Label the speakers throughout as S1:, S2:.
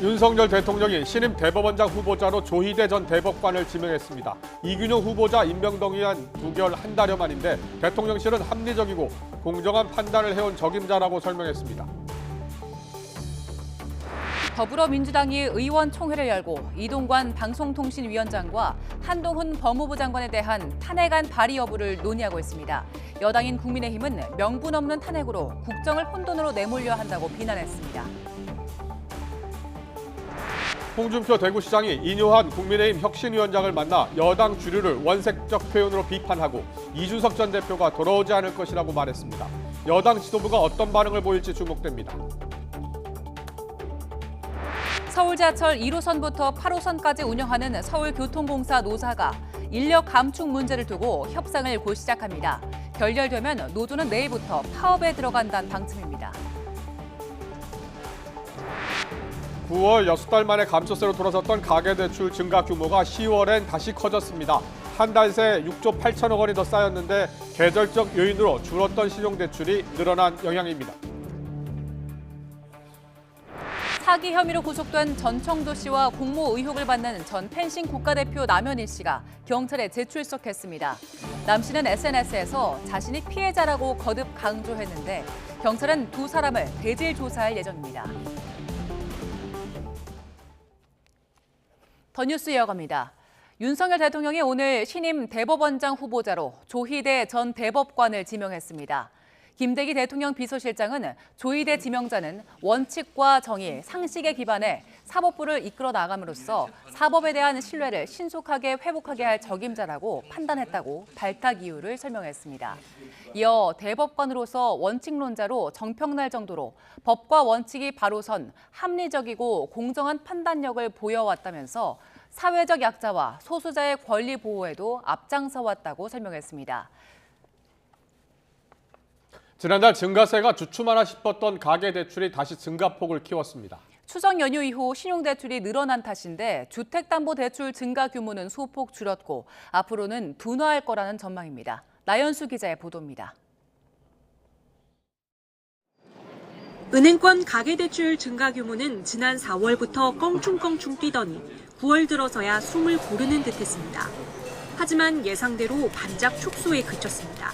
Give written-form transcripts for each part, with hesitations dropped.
S1: 윤석열 대통령이 신임 대법원장 후보자로 조희대 전 대법관을 지명했습니다. 이균용 후보자 임명동의안 9개월 한 달여 만인데 대통령실은 합리적이고 공정한 판단을 해온 적임자라고 설명했습니다.
S2: 더불어민주당이 의원총회를 열고 이동관 방송통신위원장과 한동훈 법무부 장관에 대한 탄핵안 발의 여부를 논의하고 있습니다. 여당인 국민의힘은 명분 없는 탄핵으로 국정을 혼돈으로 내몰려 한다고 비난했습니다.
S1: 홍준표 대구시장이 인효한 국민의힘 혁신위원장을 만나 여당 주류를 원색적 표현으로 비판하고 이준석 전 대표가 돌아오지 않을 것이라고 말했습니다. 여당 지도부가 어떤 반응을 보일지 주목됩니다.
S2: 서울 지하철 1호선부터 8호선까지 운영하는 서울교통공사 노사가 인력 감축 문제를 두고 협상을 곧 시작합니다. 결렬되면 노조는 내일부터 파업에 들어간다는 방침입니다.
S1: 9월 6달 만에 감소세로 돌아섰던 가계대출 증가 규모가 10월엔 다시 커졌습니다. 한 달 새 6조 8천억 원이 더 쌓였는데 계절적 요인으로 줄었던 신용대출이 늘어난 영향입니다.
S2: 사기 혐의로 구속된 전청도 씨와 공모 의혹을 받는 전 펜싱 국가대표 남현일 씨가 경찰에 재출석했습니다. 남 씨는 SNS에서 자신이 피해자라고 거듭 강조했는데 경찰은 두 사람을 대질 조사할 예정입니다. 더 뉴스 이어갑니다. 윤석열 대통령이 오늘 신임 대법원장 후보자로 조희대 전 대법관을 지명했습니다. 김대기 대통령 비서실장은 조희대 지명자는 원칙과 정의, 상식에 기반해 사법부를 이끌어 나감으로써 사법에 대한 신뢰를 신속하게 회복하게 할 적임자라고 판단했다고 발탁 이유를 설명했습니다. 이어 대법관으로서 원칙론자로 정평날 정도로 법과 원칙이 바로 선 합리적이고 공정한 판단력을 보여왔다면서 사회적 약자와 소수자의 권리 보호에도 앞장서 왔다고 설명했습니다.
S1: 지난달 증가세가 주춤하나 싶었던 가계대출이 다시 증가폭을 키웠습니다.
S2: 추석 연휴 이후 신용대출이 늘어난 탓인데 주택담보대출 증가 규모는 소폭 줄었고 앞으로는 둔화할 거라는 전망입니다. 나연수 기자의 보도입니다.
S3: 은행권 가계대출 증가 규모는 지난 4월부터 껑충껑충 뛰더니 9월 들어서야 숨을 고르는 듯했습니다. 하지만 예상대로 반짝 축소에 그쳤습니다.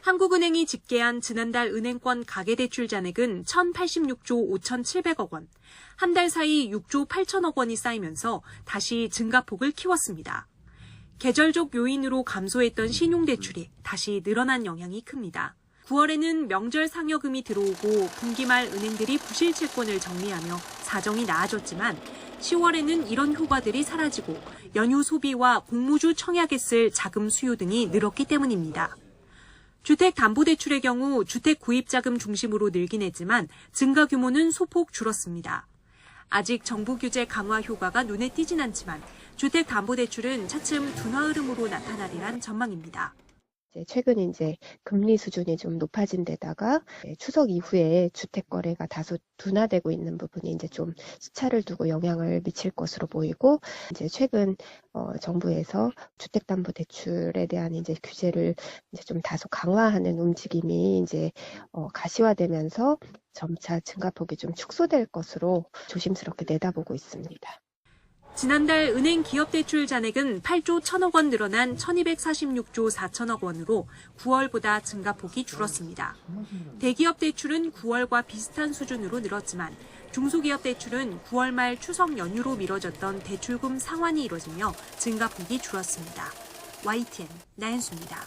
S3: 한국은행이 집계한 지난달 은행권 가계대출 잔액은 1,086조 5,700억 원, 한 달 사이 6조 8천억 원이 쌓이면서 다시 증가폭을 키웠습니다. 계절적 요인으로 감소했던 신용대출이 다시 늘어난 영향이 큽니다. 9월에는 명절 상여금이 들어오고 분기 말 은행들이 부실 채권을 정리하며 사정이 나아졌지만 10월에는 이런 효과들이 사라지고 연휴 소비와 공무주 청약에 쓸 자금 수요 등이 늘었기 때문입니다. 주택담보대출의 경우 주택 구입자금 중심으로 늘긴 했지만 증가 규모는 소폭 줄었습니다. 아직 정부 규제 강화 효과가 눈에 띄진 않지만 주택담보대출은 차츰 둔화 흐름으로 나타나리란 전망입니다.
S4: 최근 이제 금리 수준이 좀 높아진 데다가 추석 이후에 주택 거래가 다소 둔화되고 있는 부분이 이제 좀 시차를 두고 영향을 미칠 것으로 보이고 이제 최근 정부에서 주택담보대출에 대한 이제 규제를 이제 좀 다소 강화하는 움직임이 이제 가시화되면서 점차 증가폭이 좀 축소될 것으로 조심스럽게 내다보고 있습니다.
S3: 지난달 은행 기업대출 잔액은 8조 1천억 원 늘어난 1,246조 4천억 원으로 9월보다 증가폭이 줄었습니다. 대기업 대출은 9월과 비슷한 수준으로 늘었지만 중소기업 대출은 9월 말 추석 연휴로 미뤄졌던 대출금 상환이 이뤄지며 증가폭이 줄었습니다. YTN 나연수입니다.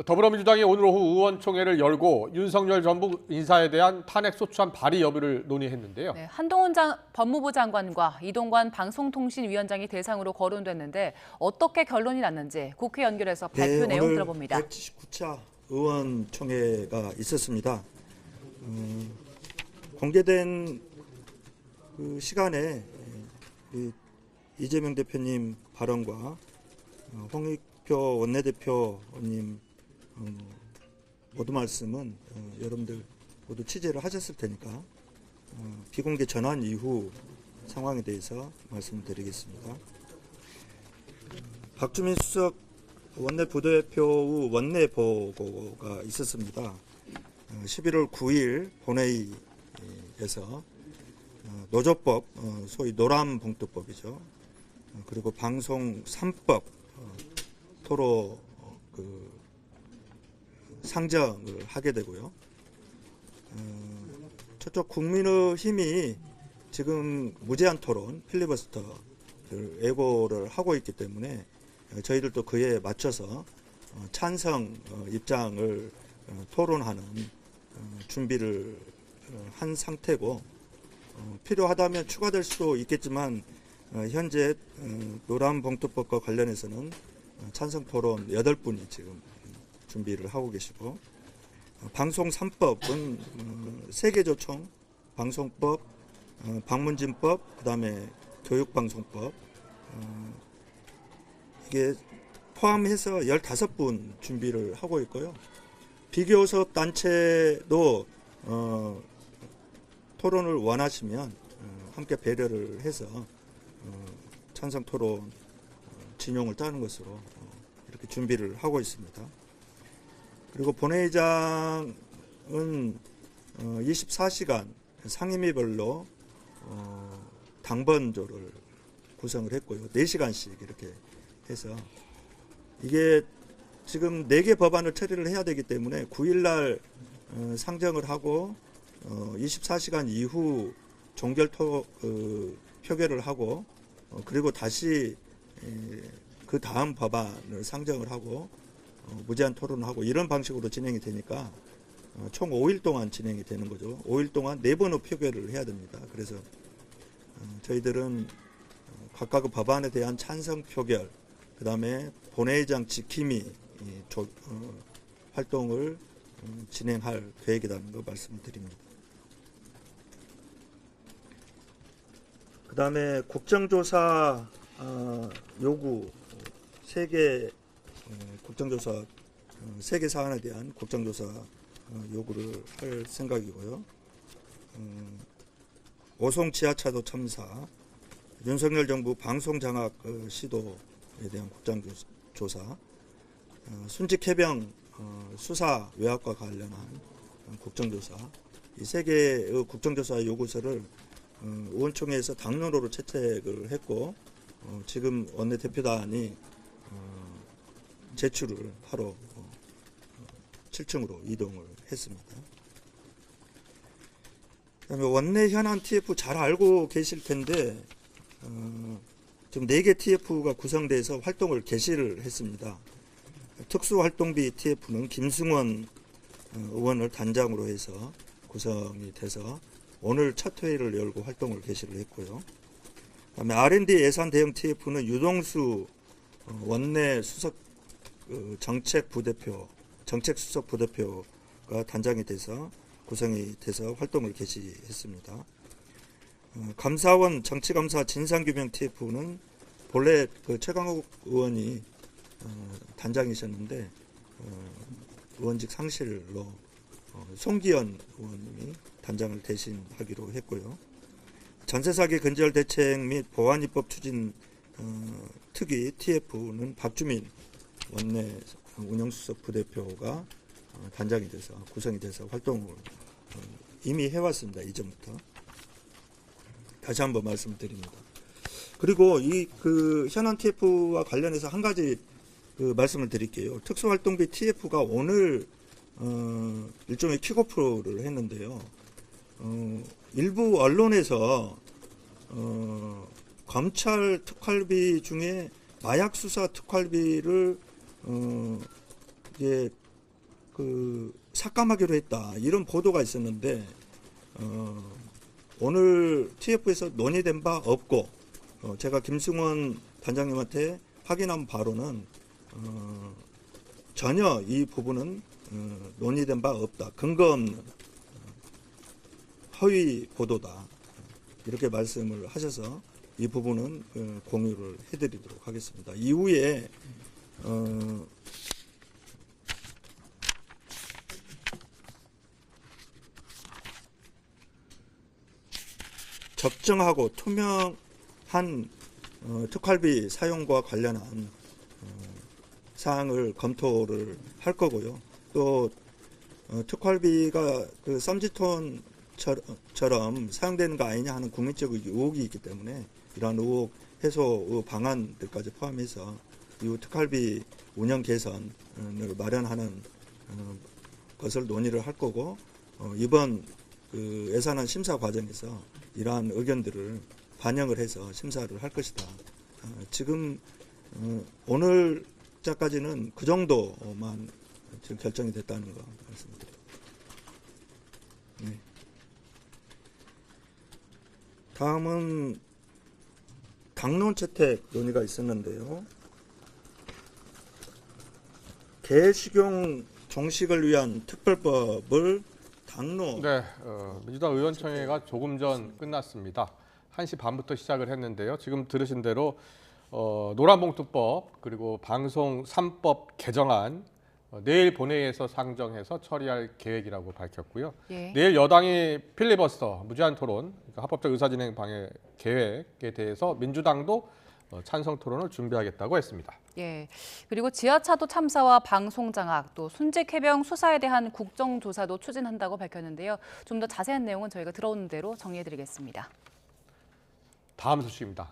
S1: 더불어민주당이 오늘 오후 의원총회를 열고 윤석열 정부 인사에 대한 탄핵소추안 발의 여부를 논의했는데요.
S2: 네, 한동훈 법무부 장관과 이동관 방송통신위원장이 대상으로 거론됐는데 어떻게 결론이 났는지 국회 연결해서 발표 내용 들어봅니다.
S5: 179차 의원총회가 있었습니다. 공개된 그 시간에 이재명 대표님 발언과 홍익표 원내대표님 모두 말씀은 여러분들 모두 취재를 하셨을 테니까 비공개 전환 이후 상황에 대해서 말씀드리겠습니다. 박주민 수석 원내 부대표 원내 보고가 있었습니다. 11월 9일 본회의에서 노조법, 소위 노란봉투법이죠. 그리고 방송 3법 토로 상정을 하게 되고요. 저쪽 국민의힘이 지금 무제한 토론, 필리버스터를 예고를 하고 있기 때문에 저희들도 그에 맞춰서 찬성 입장을 토론하는 준비를 한 상태고, 필요하다면 추가될 수도 있겠지만 현재 노란봉투법과 관련해서는 찬성 토론 8분이 지금 준비를 하고 계시고, 방송 3법은 세계조총 방송법, 방문진법, 그다음에 교육방송법, 이게 포함해서 15분 준비를 하고 있고요. 비교섭 단체도 토론을 원하시면 함께 배려를 해서 찬성 토론 진용을 따는 것으로 이렇게 준비를 하고 있습니다. 그리고 본회의장은 24시간 상임위별로 당번조를 구성을 했고요. 4시간씩 이렇게 해서, 이게 지금 4개 법안을 처리를 해야 되기 때문에 9일날 상정을 하고 24시간 이후 종결 표결을 하고, 그리고 다시 그 다음 법안을 상정을 하고 무제한 토론을 하고, 이런 방식으로 진행이 되니까 총 5일 동안 진행이 되는 거죠. 5일 동안 4번의 표결을 해야 됩니다. 그래서 저희들은 각각의 법안에 대한 찬성 표결, 그 다음에 본회의장 지킴이 활동을 진행할 계획이라는 거 말씀을 드립니다. 그 다음에 국정조사 요구 3개 국정조사 3개 사안에 대한 국정조사 요구를 할 생각이고요. 오송 지하차도 참사, 윤석열 정부 방송 장악 시도에 대한 국정조사, 순직 해병 수사 외압과 관련한 국정조사, 이 3개의 국정조사 요구서를 의원총회에서 당론으로 채택을 했고, 지금 원내대표단이 제출을 하러 7층으로 이동을 했습니다. 그다음에 원내 현안 TF 잘 알고 계실 텐데, 지금 4개 TF가 구성돼서 활동을 개시를 했습니다. 특수활동비 TF는 김승원 의원을 단장으로 해서 구성이 돼서 오늘 첫 회의를 열고 활동을 개시를 했고요. 그다음에 R&D 예산 대응 TF는 유동수 원내 수석 정책 수석 부대표가 단장이 돼서 구성이 돼서 활동을 개시했습니다. 감사원 정치감사 진상규명 TF는 본래 최강욱 의원이 단장이셨는데 의원직 상실로 송기현 의원님이 단장을 대신하기로 했고요. 전세사기 근절 대책 및 보안입법 추진 특위 TF는 박주민 원내 운영수석 부대표가 단장이 돼서 구성이 돼서 활동을 이미 해왔습니다. 이전부터. 다시 한번 말씀드립니다. 그리고 이 현안 TF와 관련해서 한 가지 말씀을 드릴게요. 특수활동비 TF가 오늘 일종의 킥오프를 했는데요. 일부 언론에서 검찰 특활비 중에 마약 수사 특활비를 이게 삭감하기로 했다, 이런 보도가 있었는데 오늘 TF에서 논의된 바 없고, 제가 김승원 단장님한테 확인한 바로는 전혀 이 부분은 논의된 바 없다, 근거 없는 허위 보도다, 이렇게 말씀을 하셔서 이 부분은 공유를 해드리도록 하겠습니다. 이후에 적정하고 투명한 특활비 사용과 관련한 사항을 검토를 할 거고요. 또 특활비가 쌈짓돈 처럼 사용되는 거 아니냐 하는 국민적 의혹이 있기 때문에 이러한 의혹 해소 방안들까지 포함해서 이후 특활비 운영 개선을 마련하는 것을 논의를 할 거고 이번 그 예산안 심사 과정에서 이러한 의견들을 반영을 해서 심사를 할 것이다. 지금 오늘자까지는 그 정도만 지금 결정이 됐다는 거 말씀드립니다. 네. 다음은 당론 채택 논의가 있었는데요. 개식용 종식을 위한 특별법을 당론.
S1: 네, 민주당 의원총회가 조금 전 끝났습니다. 1시 반부터 시작을 했는데요. 지금 들으신 대로 노란봉투법 그리고 방송 3법 개정안 내일 본회의에서 상정해서 처리할 계획이라고 밝혔고요.
S2: 예.
S1: 내일 여당이 필리버스터, 무제한 토론, 그러니까 합법적 의사진행 방해 계획에 대해서 민주당도 찬성 토론을 준비하겠다고 했습니다.
S2: 예. 그리고 지하차도 참사와 방송 장악, 또 순직 해병 수사에 대한 국정조사도 추진한다고 밝혔는데요. 좀 더 자세한 내용은 저희가 들어오는 대로 정리해드리겠습니다.
S1: 다음 소식입니다.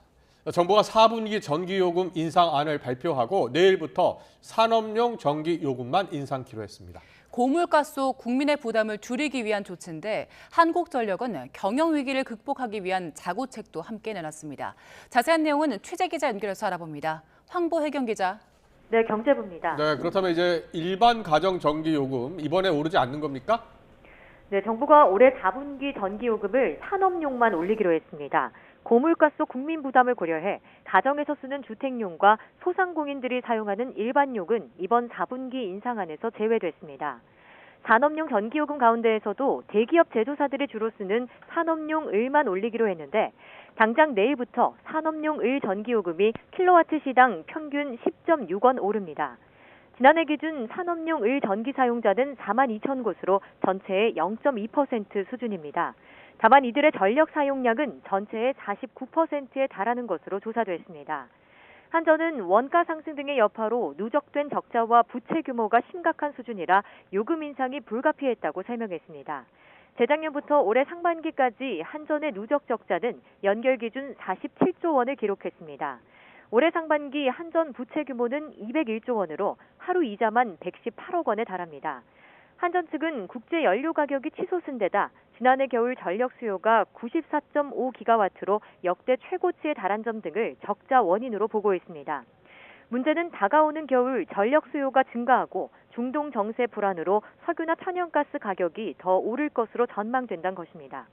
S1: 정부가 4분기 전기요금 인상안을 발표하고 내일부터 산업용 전기요금만 인상키로 했습니다.
S2: 고물가 속 국민의 부담을 줄이기 위한 조치인데 한국전력은 경영 위기를 극복하기 위한 자구책도 함께 내놨습니다. 자세한 내용은 취재 기자 연결해서 알아봅니다. 황보혜경 기자.
S6: 네, 경제부입니다.
S1: 네, 그렇다면 이제 일반 가정 전기요금 이번에 오르지 않는 겁니까?
S6: 네, 정부가 올해 4분기 전기요금을 산업용만 올리기로 했습니다. 고물가 속 국민 부담을 고려해 가정에서 쓰는 주택용과 소상공인들이 사용하는 일반용은 이번 4분기 인상안에서 제외됐습니다. 산업용 전기요금 가운데에서도 대기업 제조사들이 주로 쓰는 산업용 을만 올리기로 했는데 당장 내일부터 산업용 을 전기요금이 킬로와트 시당 평균 10.6원 오릅니다. 지난해 기준 산업용 을 전기 사용자는 4만 2천 곳으로 전체의 0.2% 수준입니다. 다만 이들의 전력 사용량은 전체의 49%에 달하는 것으로 조사됐습니다. 한전은 원가 상승 등의 여파로 누적된 적자와 부채 규모가 심각한 수준이라 요금 인상이 불가피했다고 설명했습니다. 재작년부터 올해 상반기까지 한전의 누적 적자는 연결 기준 47조 원을 기록했습니다. 올해 상반기 한전 부채 규모는 201조 원으로 하루 이자만 118억 원에 달합니다. 한전 측은 국제 연료 가격이 치솟은 데다 지난해 겨울 전력 수요가 94.5기가와트로 역대 최고치에 달한 점 등을 적자 원인으로 보고 있습니다. 문제는 다가오는 겨울 전력 수요가 증가하고 중동 정세 불안으로 석유나 천연가스 가격이 더 오를 것으로 전망된다는 것입니다.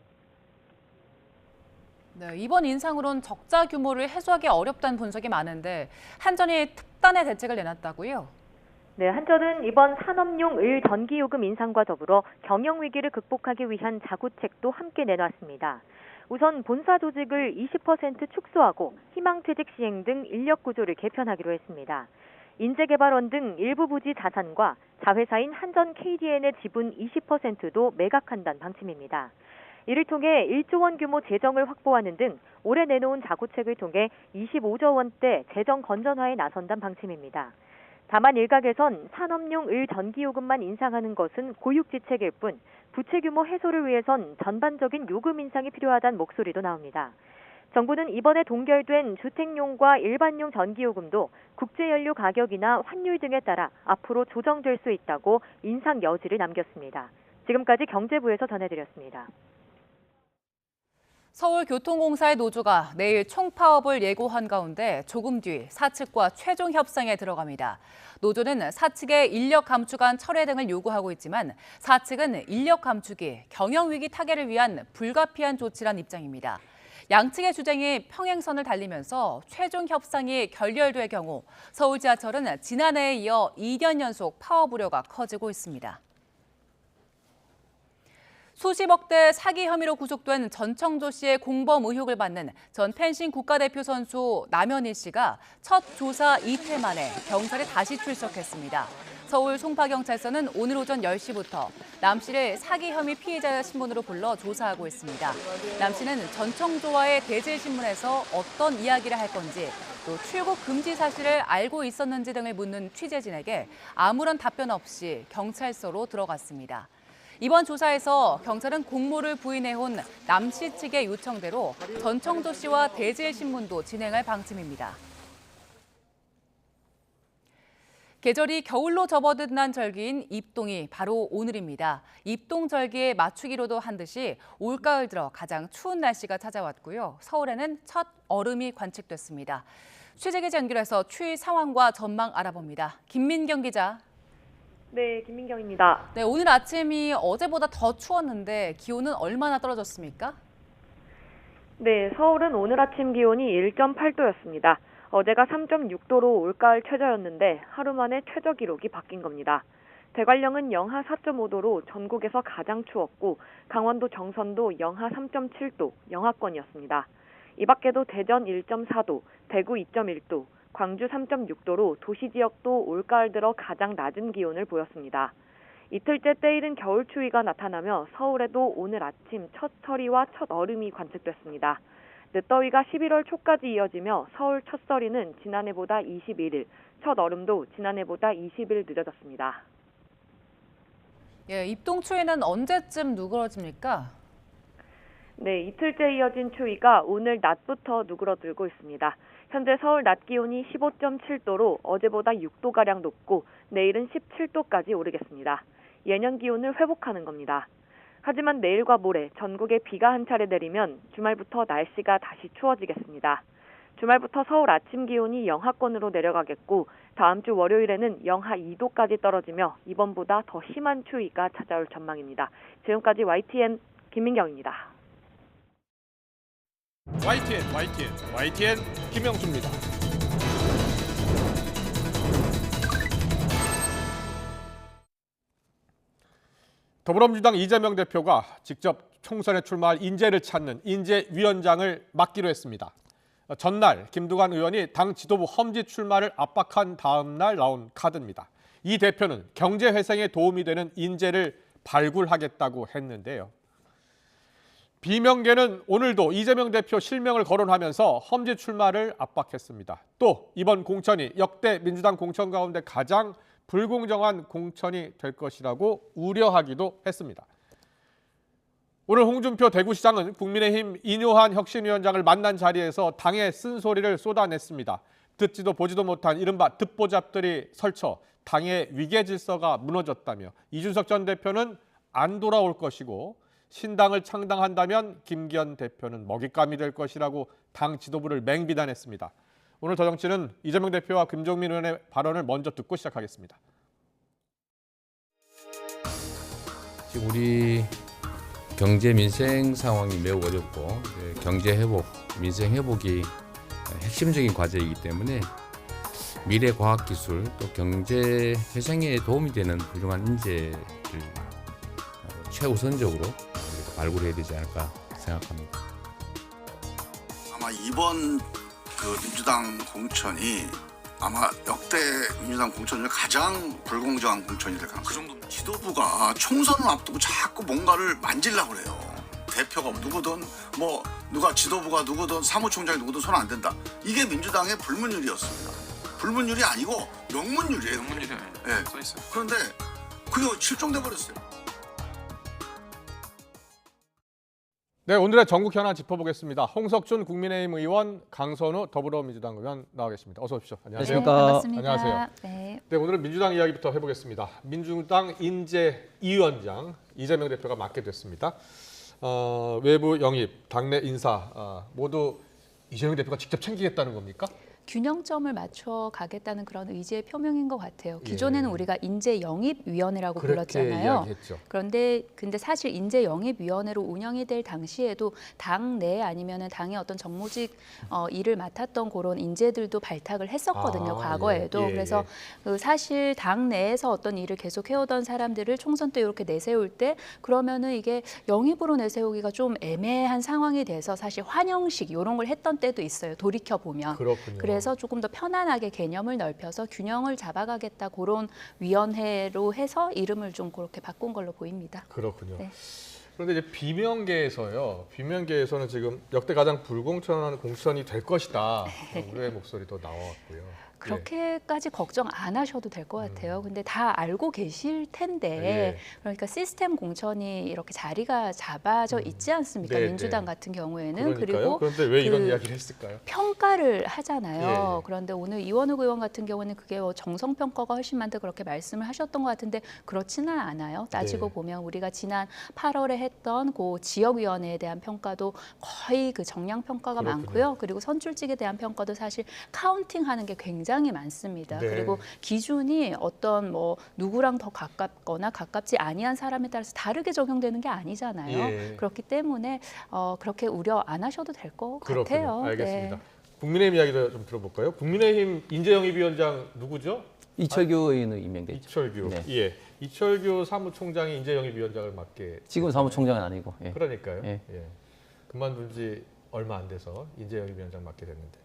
S2: 네, 이번 인상으론 적자 규모를 해소하기 어렵다는 분석이 많은데 한전이 특단의 대책을 내놨다고요?
S6: 네, 한전은 이번 산업용 을 전기요금 인상과 더불어 경영 위기를 극복하기 위한 자구책도 함께 내놨습니다. 우선 본사 조직을 20% 축소하고 희망퇴직 시행 등 인력 구조를 개편하기로 했습니다. 인재개발원 등 일부 부지 자산과 자회사인 한전 KDN의 지분 20%도 매각한다는 방침입니다. 이를 통해 1조 원 규모 재정을 확보하는 등 올해 내놓은 자구책을 통해 25조 원대 재정 건전화에 나선다는 방침입니다. 다만 일각에선 산업용 을 전기요금만 인상하는 것은 고육지책일 뿐 부채 규모 해소를 위해선 전반적인 요금 인상이 필요하다는 목소리도 나옵니다. 정부는 이번에 동결된 주택용과 일반용 전기요금도 국제연료 가격이나 환율 등에 따라 앞으로 조정될 수 있다고 인상 여지를 남겼습니다. 지금까지 경제부에서 전해드렸습니다.
S2: 서울교통공사의 노조가 내일 총파업을 예고한 가운데 조금 뒤 사측과 최종 협상에 들어갑니다. 노조는 사측의 인력 감축안 철회 등을 요구하고 있지만 사측은 인력 감축이 경영위기 타개를 위한 불가피한 조치란 입장입니다. 양측의 주장이 평행선을 달리면서 최종 협상이 결렬될 경우 서울지하철은 지난해에 이어 2년 연속 파업 우려가 커지고 있습니다. 수십억 대 사기 혐의로 구속된 전청조 씨의 공범 의혹을 받는 전 펜싱 국가대표 선수 남현희 씨가 첫 조사 이틀 만에 경찰에 다시 출석했습니다. 서울 송파경찰서는 오늘 오전 10시부터 남 씨를 사기 혐의 피해자 신분으로 불러 조사하고 있습니다. 남 씨는 전청조와의 대질 신문에서 어떤 이야기를 할 건지 또 출국 금지 사실을 알고 있었는지 등을 묻는 취재진에게 아무런 답변 없이 경찰서로 들어갔습니다. 이번 조사에서 경찰은 공모를 부인해온 남씨 측의 요청대로 전청조 씨와 대질신문도 진행할 방침입니다. 계절이 겨울로 접어드는 절기인 입동이 바로 오늘입니다. 입동절기에 맞추기로도 한 듯이 올가을 들어 가장 추운 날씨가 찾아왔고요. 서울에는 첫 얼음이 관측됐습니다. 취재기자 연결해서 추위 상황과 전망 알아봅니다. 김민경 기자.
S6: 네, 김민경입니다.
S2: 네, 오늘 아침이 어제보다 더 추웠는데 기온은 얼마나 떨어졌습니까?
S6: 네, 서울은 오늘 아침 기온이 1.8도였습니다. 어제가 3.6도로 올가을 최저였는데 하루 만에 최저 기록이 바뀐 겁니다. 대관령은 영하 4.5도로 전국에서 가장 추웠고 강원도 정선도 영하 3.7도, 영하권이었습니다. 이 밖에도 대전 1.4도, 대구 2.1도, 광주 3.6도로 도시 지역도 올가을 들어 가장 낮은 기온을 보였습니다. 이틀째 때이른 겨울 추위가 나타나며 서울에도 오늘 아침 첫 서리와 첫 얼음이 관측됐습니다. 늦더위가 11월 초까지 이어지며 서울 첫서리는 지난해보다 21일, 첫 얼음도 지난해보다 20일 늦어졌습니다.
S2: 예, 입동 추위는 언제쯤 누그러집니까?
S6: 네, 이틀째 이어진 추위가 오늘 낮부터 누그러들고 있습니다. 현재 서울 낮 기온이 15.7도로 어제보다 6도가량 높고 내일은 17도까지 오르겠습니다. 예년 기온을 회복하는 겁니다. 하지만 내일과 모레 전국에 비가 한 차례 내리면 주말부터 날씨가 다시 추워지겠습니다. 주말부터 서울 아침 기온이 영하권으로 내려가겠고 다음 주 월요일에는 영하 2도까지 떨어지며 이번보다 더 심한 추위가 찾아올 전망입니다. 지금까지 YTN 김민경입니다.
S1: YTN 김영수입니다. 더불어민주당 이재명 대표가 직접 총선에 출마할 인재를 찾는 인재위원장을 맡기로 했습니다. 전날 김두관 의원이 당 지도부 험지 출마를 압박한 다음 날 나온 카드입니다. 이 대표는 경제 회생에 도움이 되는 인재를 발굴하겠다고 했는데요. 비명계는 오늘도 이재명 대표 실명을 거론하면서 험지 출마를 압박했습니다. 또 이번 공천이 역대 민주당 공천 가운데 가장 불공정한 공천이 될 것이라고 우려하기도 했습니다. 오늘 홍준표 대구시장은 국민의힘 인효한 혁신위원장을 만난 자리에서 당의 쓴소리를 쏟아냈습니다. 듣지도 보지도 못한 이른바 듣보잡들이 설쳐 당의 위계 질서가 무너졌다며 이준석 전 대표는 안 돌아올 것이고 신당을 창당한다면 김기현 대표는 먹잇감이 될 것이라고 당 지도부를 맹비난했습니다. 오늘 더 정치는 이재명 대표와 김종민 의원의 발언을 먼저 듣고 시작하겠습니다.
S7: 지금 우리 경제 민생 상황이 매우 어렵고 경제 회복, 민생 회복이 핵심적인 과제이기 때문에 미래 과학 기술 또 경제 회생에 도움이 되는 훌륭한 인재를 최우선적으로 발굴해야 되지 않을까 생각합니다.
S8: 아마 이번 민주당 공천이 아마 역대 민주당 공천 중에 가장 불공정한 공천이 될 가능성이 그 정도. 지도부가 총선을 앞두고 자꾸 뭔가를 만지려고 그래요. 대표가 누구든 뭐 누가 지도부가 누구든 사무총장이 누구든 손 안 댄다. 이게 민주당의 불문율이었습니다. 불문율이 아니고 명문율이에요. 명문율이 네. 써 있어요. 그런데 그게 실종돼 버렸어요.
S1: 네, 오늘의 전국 현안 짚어보겠습니다. 홍석준 국민의힘 의원, 강선우 더불어민주당 의원 나와 계십니다. 어서 오십시오. 안녕하세요.
S9: 네, 반갑습니다.
S1: 안녕하세요.
S9: 네.
S1: 네, 오늘은 민주당 이야기부터 해보겠습니다. 민주당 인재위원장 이재명 대표가 맡게 됐습니다. 외부 영입, 당내 인사 모두 이재명 대표가 직접 챙기겠다는 겁니까?
S9: 균형점을 맞춰 가겠다는 그런 의지의 표명인 것 같아요. 기존에는 우리가 인재영입위원회라고 불렀잖아요.
S1: 이야기했죠.
S9: 근데 사실 인재영입위원회로 운영이 될 당시에도 당 내 아니면은 당의 어떤 정무직 일을 맡았던 그런 인재들도 발탁을 했었거든요. 과거에도. 그래서 사실 당 내에서 어떤 일을 계속 해오던 사람들을 총선 때 이렇게 내세울 때 그러면은 이게 영입으로 내세우기가 좀 애매한 상황이 돼서 사실 환영식 이런 걸 했던 때도 있어요. 돌이켜 보면.
S1: 그렇군요.
S9: 그래서 조금 더 편안하게 개념을 넓혀서 균형을 잡아가겠다 그런 위원회로 해서 이름을 좀 그렇게 바꾼 걸로 보입니다.
S1: 그렇군요.
S9: 네.
S1: 그런데 이제 비명계에서는 지금 역대 가장 불공정한 공천이 될 것이다. 우려의 목소리도 나왔고요.
S9: 그렇게까지 걱정 안 하셔도 될 것 같아요. 근데 다 알고 계실 텐데
S1: 예.
S9: 그러니까 시스템 공천이 이렇게 자리가 잡아져 있지 않습니까?
S1: 네,
S9: 민주당
S1: 네.
S9: 같은 경우에는.
S1: 그러니까요.
S9: 그리고
S1: 그런데 왜 이런
S9: 그
S1: 이야기를 했을까요?
S9: 평가를 하잖아요.
S1: 예.
S9: 그런데 오늘 이원욱 의원 같은 경우는 그게 정성평가가 훨씬 많다 그렇게 말씀을 하셨던 것 같은데 그렇지는 않아요. 따지고
S1: 네.
S9: 보면 우리가 지난 8월에 했던 그 지역위원회에 대한 평가도 거의 그 정량평가가
S1: 그렇군요.
S9: 많고요. 그리고 선출직에 대한 평가도 사실 카운팅하는 게 굉장히 많습니다.
S1: 네.
S9: 그리고 기준이 어떤 뭐 누구랑 더 가깝거나 가깝지 아니한 사람에 따라서 다르게 적용되는 게 아니잖아요.
S1: 예.
S9: 그렇기 때문에 그렇게 우려 안 하셔도 될 것 같아요.
S1: 그렇군요. 알겠습니다.
S9: 네.
S1: 국민의힘 이야기도 좀 들어볼까요? 국민의힘 인재영입위원장 누구죠?
S10: 이철규 의원은 임명됐죠.
S1: 이철규.
S10: 네.
S1: 예. 이철규 사무총장이 인재영입위원장을 맡게.
S10: 지금 사무총장은 아니고. 예.
S1: 그러니까요.
S10: 예.
S1: 예. 그만둔 지 얼마 안 돼서 인재영입위원장 맡게 됐는데.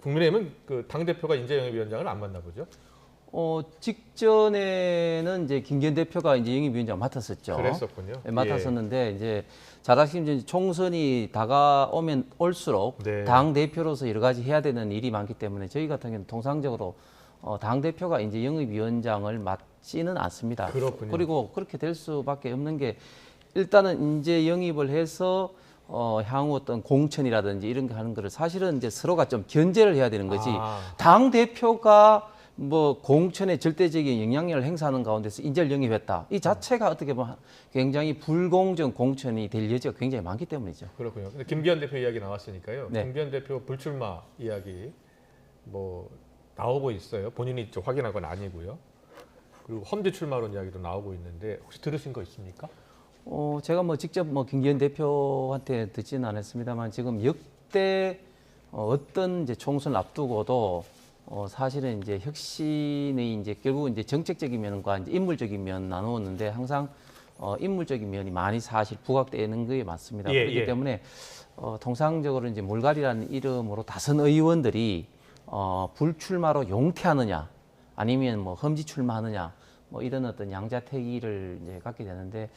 S1: 국민의힘은 그 당대표가 인재영입위원장을 안 맡나 보죠?
S10: 직전에는 이제 김기현 대표가 이제 영입위원장 맡았었죠.
S1: 그랬었군요.
S10: 예, 맡았었는데 이제 잘 아시는 총선이 다가오면 올수록
S1: 네.
S10: 당 대표로서 여러 가지 해야 되는 일이 많기 때문에 저희 같은 경우는 통상적으로 당 대표가 이제 영입위원장을 맡지는 않습니다.
S1: 그렇군요.
S10: 그리고 그렇게 될 수밖에 없는 게 일단은 이제 영입을 해서 향후 어떤 공천이라든지 이런 거 하는 거를 사실은 이제 서로가 좀 견제를 해야 되는 거지. 당 대표가 뭐 공천에 절대적인 영향력을 행사하는 가운데서 인재를 영입했다. 이 자체가 어떻게 보면 굉장히 불공정 공천이 될 여지가 굉장히 많기 때문이죠.
S1: 그렇군요. 근데 김기현 대표 이야기 나왔으니까요.
S10: 네.
S1: 김기현 대표 불출마 이야기 뭐 나오고 있어요. 본인이 확인한 건 아니고요. 그리고 험지 출마론 이야기도 나오고 있는데 혹시 들으신 거 있습니까?
S10: 제가 뭐 직접 뭐 김기현 대표한테 듣지는 않았습니다만 지금 역대 어떤 이제 총선을 앞두고도 사실은 이제 혁신의 이제 결국 이제 정책적인 면과 이제 인물적인 면 나누었는데 항상 인물적인 면이 많이 사실 부각되는 게 맞습니다.
S1: 예,
S10: 그렇기
S1: 예.
S10: 때문에 통상적으로 이제 물갈이라는 이름으로 다선 의원들이 불출마로 용퇴하느냐 아니면 뭐 험지 출마하느냐 뭐 이런 어떤 양자택일을 이제 갖게 되는데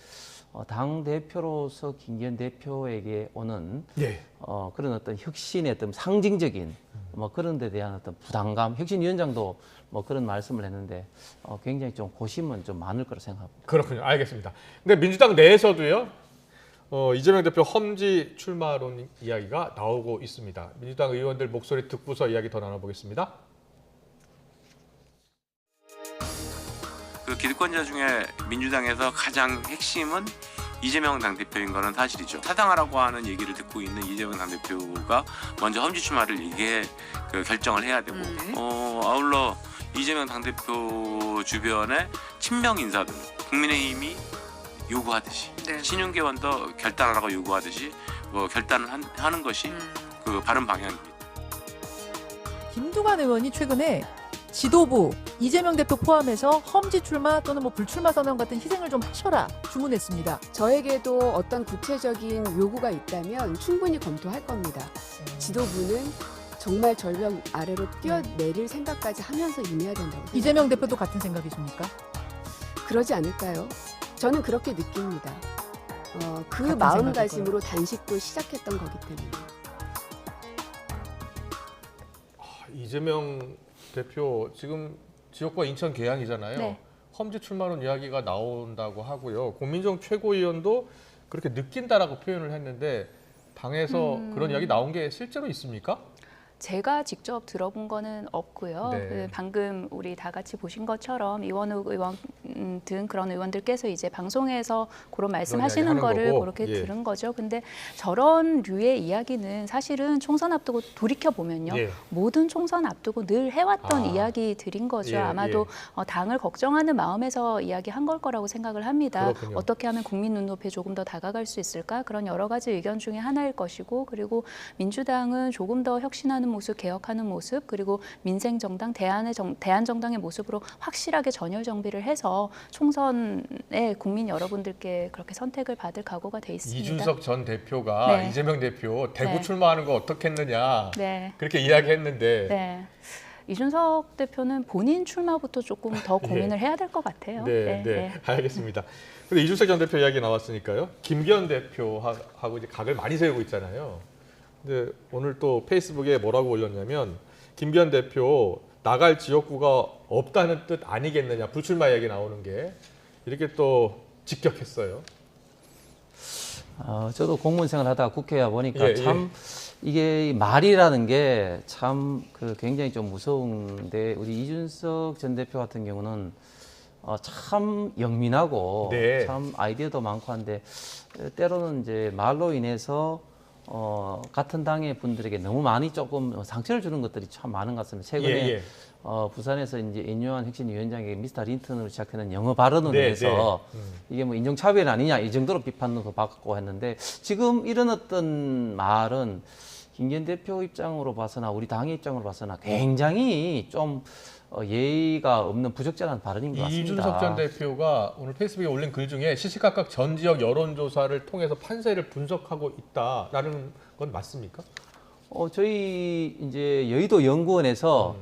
S10: 당 대표로서 김기현 대표에게 오는
S1: 예.
S10: 그런 어떤 혁신의 어떤 상징적인 뭐 그런 데 대한 어떤 부담감, 혁신위원장도 뭐 그런 말씀을 했는데 굉장히 좀 고심은 좀 많을 거라 생각합니다.
S1: 그렇군요. 알겠습니다. 근데 민주당 내에서도요. 이재명 대표 험지 출마론 이야기가 나오고 있습니다. 민주당 의원들 목소리 듣고서 이야기 더 나눠보겠습니다.
S11: 그 기득권자 중에 민주당에서 가장 핵심은 이재명 당대표인 거는 사실이죠. 타당하라고 하는 얘기를 듣고 있는 이재명 당대표가 먼저 험지 출마를 이게 결정을 해야 되고 아울러 이재명 당대표 주변의 친명 인사들 국민의힘이 요구하듯이 신윤계원도 결단하라고 요구하듯이 결단을 하는 것이 그 바른 방향입니다.
S12: 김두관 의원이 최근에 지도부 이재명 대표 포함해서 험지 출마 또는 뭐 불출마 선언 같은 희생을 좀 하셔라 주문했습니다.
S13: 저에게도 어떤 구체적인 요구가 있다면 충분히 검토할 겁니다. 지도부는 정말 절벽 아래로 뛰어내릴 생각까지 하면서 임해야 된다고 생각합니다.
S12: 이재명 대표도 같은 생각이십니까?
S13: 그러지 않을까요? 저는 그렇게 느낍니다. 그
S12: 같은
S13: 마음가짐으로 단식도 시작했던 거기 때문에.
S1: 이재명 대표 지금 지역구가 인천 계양이잖아요.
S9: 네.
S1: 험지 출마론 이야기가 나온다고 하고요. 고민정 최고위원도 그렇게 느낀다라고 표현을 했는데 당에서 그런 이야기 나온 게 실제로 있습니까?
S9: 제가 직접 들어본 거는 없고요.
S1: 네.
S9: 방금 우리 다 같이 보신 것처럼 이원욱 의원 등 그런 의원들께서 이제 방송에서 그런 말씀하시는 거를 그렇게 들은 거죠. 근데 저런 류의 이야기는 사실은 총선 앞두고 돌이켜 보면요, 모든 총선 앞두고 늘 해왔던 이야기들인 거죠. 아마도 당을 걱정하는 마음에서 이야기한 걸 거라고 생각을 합니다.
S1: 그렇군요.
S9: 어떻게 하면 국민 눈높이에 조금 더 다가갈 수 있을까? 그런 여러 가지 의견 중에 하나일 것이고, 그리고 민주당은 조금 더 혁신하는 모습, 개혁하는 모습, 그리고 민생정당, 대한정당의 모습으로 확실하게 전열 정비를 해서 총선에 국민 여러분들께 그렇게 선택을 받을 각오가 돼 있습니다.
S1: 이준석 전 대표가 이재명 대표 대구 출마하는 거 어떻겠느냐 그렇게 이야기했는데
S9: 이준석 대표는 본인 출마부터 조금 더 고민을 해야 될 것 같아요.
S1: 알겠습니다. 근데 이준석 전 대표 이야기 나왔으니까요. 김기현 대표하고 이제 각을 많이 세우고 있잖아요. 근데 오늘 또 페이스북에 뭐라고 올렸냐면 김기현 대표 나갈 지역구가 없다는 뜻 아니겠느냐, 불출마 얘기 나오는 게 이렇게 또 직격했어요.
S10: 저도 공무원 생활하다가 국회에 보니까
S1: 예,
S10: 참 이게 말이라는 게 참 굉장히 좀 무서운데 우리 이준석 전 대표 같은 경우는 참 영민하고
S1: 네.
S10: 참 아이디어도 많고 한데 때로는 이제 말로 인해서 같은 당의 분들에게 너무 많이 조금 상처를 주는 것들이 참 많은 것 같습니다. 최근에 부산에서 이제 인요한 혁신위원장에게 미스터 린턴으로 시작하는 영어 발언으로 인해서 이게 뭐 인종차별 아니냐 이 정도로 비판도 받고 했는데 지금 이런 어떤 말은 김기현 대표 입장으로 봐서나 우리 당의 입장으로 봐서나 굉장히 좀 예의가 없는 부적절한 발언인 것 같습니다.
S1: 이준석 전 대표가 오늘 페이스북에 올린 글 중에 시시각각 전 지역 여론조사를 통해서 판세를 분석하고 있다라는 건 맞습니까?
S10: 저희 이제 여의도 연구원에서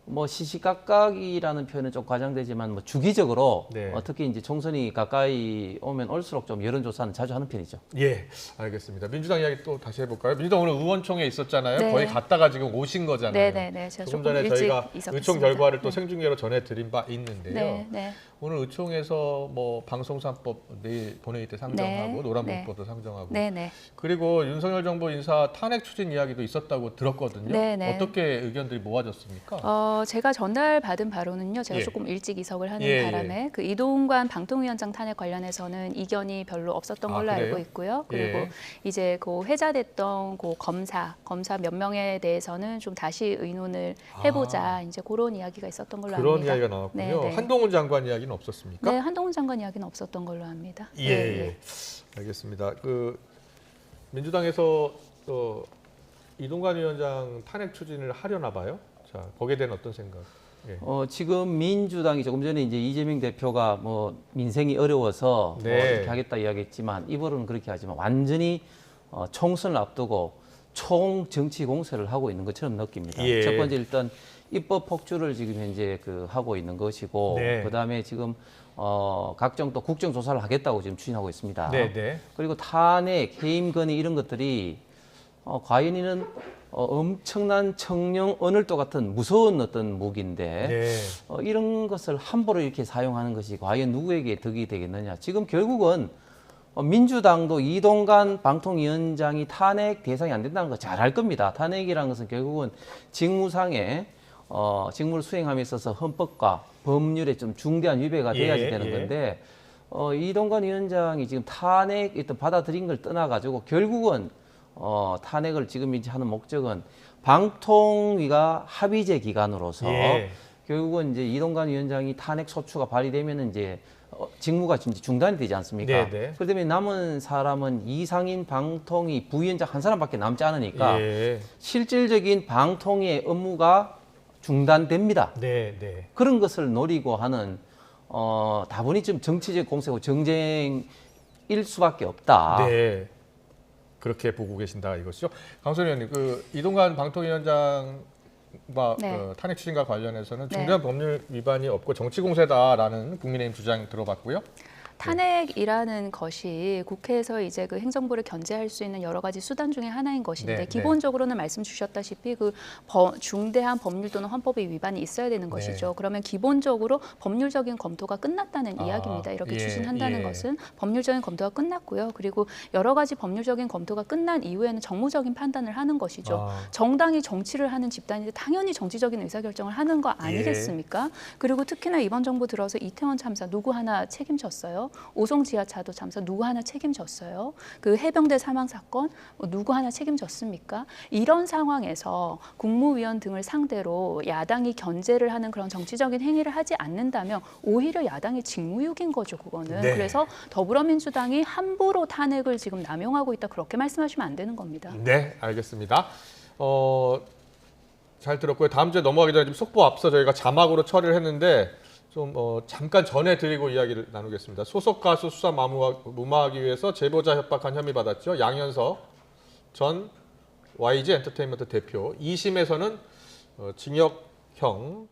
S10: 뭐 시시각각이라는 표현은 좀 과장되지만 뭐 주기적으로 특히 이제 총선이 가까이 오면 올수록 좀 여론조사는 자주 하는 편이죠.
S1: 예, 알겠습니다. 민주당 이야기 또 다시 해볼까요? 민주당 오늘 의원총회 있었잖아요.
S9: 네.
S1: 거의 갔다가 지금 오신 거잖아요.
S9: 네네네. 제가
S1: 조금
S9: 조금
S1: 전에 저희가
S9: 일찍
S1: 의총 결과를 또 생중계로 전해드린 바 있는데요.
S9: 네, 네.
S1: 오늘 의총에서 뭐 방송사법 내일 본회의 때 상정하고
S9: 네.
S1: 노란봉법도 상정하고
S9: 네네.
S1: 그리고 윤석열 정부 인사 탄핵 추진 이야기도 있었다고 들었거든요.
S9: 네네.
S1: 어떻게 의견들이 모아졌습니까?
S9: 제가 전날 받은 바로는요. 제가 조금 일찍 이석을 하는 바람에 그 이동관 방통위원장 탄핵 관련해서는 이견이 별로 없었던 걸로 알고 있고요. 그리고 이제 그 회자됐던 그 검사 몇 명에 대해서는 좀 다시 의논을 해보자. 이제 그런 이야기가 있었던 걸로
S1: 그런
S9: 압니다.
S1: 이야기가 나왔군요.
S9: 네네.
S1: 한동훈 장관 이야기는 없었습니까?
S9: 네, 한동훈 장관 이야기는 없었던 걸로 압니다.
S1: 예. 알겠습니다. 민주당에서 이동관 위원장 탄핵 추진을 하려나 봐요. 자, 거기에 대한 어떤 생각? 예.
S10: 지금 민주당이 조금 전에 이제 이재명 대표가 뭐 민생이 어려워서 뭐 이렇게 하겠다 이야기했지만 입으로는 그렇게 하지만 완전히 총선을 앞두고 총 정치 공세를 하고 있는 것처럼 느낍니다. 첫 번째 일단 입법 폭주를 지금 현재 하고 있는 것이고 그다음에 지금 각종 또 국정조사를 하겠다고 지금 추진하고 있습니다. 그리고 탄핵, 해임 건의 이런 것들이 과연 이는 엄청난 청령 언을도 같은 무서운 어떤 무기인데 이런 것을 함부로 이렇게 사용하는 것이 과연 누구에게 득이 되겠느냐. 지금 결국은 민주당도 이동관 방통위원장이 탄핵 대상이 안 된다는 거 잘 알 겁니다. 탄핵이라는 것은 결국은 직무상에 직무를 수행함에 있어서 헌법과 법률에 좀 중대한 위배가 돼야지 되는 건데 이동관 위원장이 지금 탄핵 일단 받아들인 걸 떠나가지고 결국은 탄핵을 지금 이제 하는 목적은 방통위가 합의제 기관으로서 결국은 이제 이동관 위원장이 탄핵 소추가 발의되면 이제 직무가 이제 중단이 되지 않습니까? 그렇다면 남은 사람은 이상인 방통위 부위원장 한 사람밖에 남지 않으니까 실질적인 방통위의 업무가 중단됩니다. 그런 것을 노리고 하는 다분히 좀 정치적 공세고 정쟁일 수밖에 없다.
S1: 그렇게 보고 계신다 이것이죠. 강선 의원님, 이동관 방통위원장과 탄핵 추진과 관련해서는 중대한 법률 위반이 없고 정치 공세다라는 국민의힘 주장 들어봤고요.
S9: 탄핵이라는 것이 국회에서 이제 행정부를 견제할 수 있는 여러 가지 수단 중에 하나인 것인데 기본적으로는 말씀 주셨다시피 중대한 법률 또는 헌법의 위반이 있어야 되는 것이죠. 그러면 기본적으로 법률적인 검토가 끝났다는 이야기입니다. 이렇게 추진한다는 것은 법률적인 검토가 끝났고요. 그리고 여러 가지 법률적인 검토가 끝난 이후에는 정무적인 판단을 하는 것이죠. 정당이 정치를 하는 집단인데 당연히 정치적인 의사결정을 하는 거 아니겠습니까? 그리고 특히나 이번 정부 들어서 이태원 참사 누구 하나 책임졌어요? 오송 지하차도 참사 누구 하나 책임졌어요? 그 해병대 사망 사건 누구 하나 책임졌습니까? 이런 상황에서 국무위원 등을 상대로 야당이 견제를 하는 그런 정치적인 행위를 하지 않는다면 오히려 야당의 직무유기인 거죠, 그거는. 그래서 더불어민주당이 함부로 탄핵을 지금 남용하고 있다 그렇게 말씀하시면 안 되는 겁니다.
S1: 네, 알겠습니다. 잘 들었고요. 다음 주에 넘어가기 전에 좀 속보 앞서 저희가 자막으로 처리를 했는데 좀 잠깐 전해드리고 이야기를 나누겠습니다. 소속 가수 수사 무마하기 위해서 제보자 협박한 혐의 받았죠. 양현석 전 YG 엔터테인먼트 대표 2심에서는 징역형이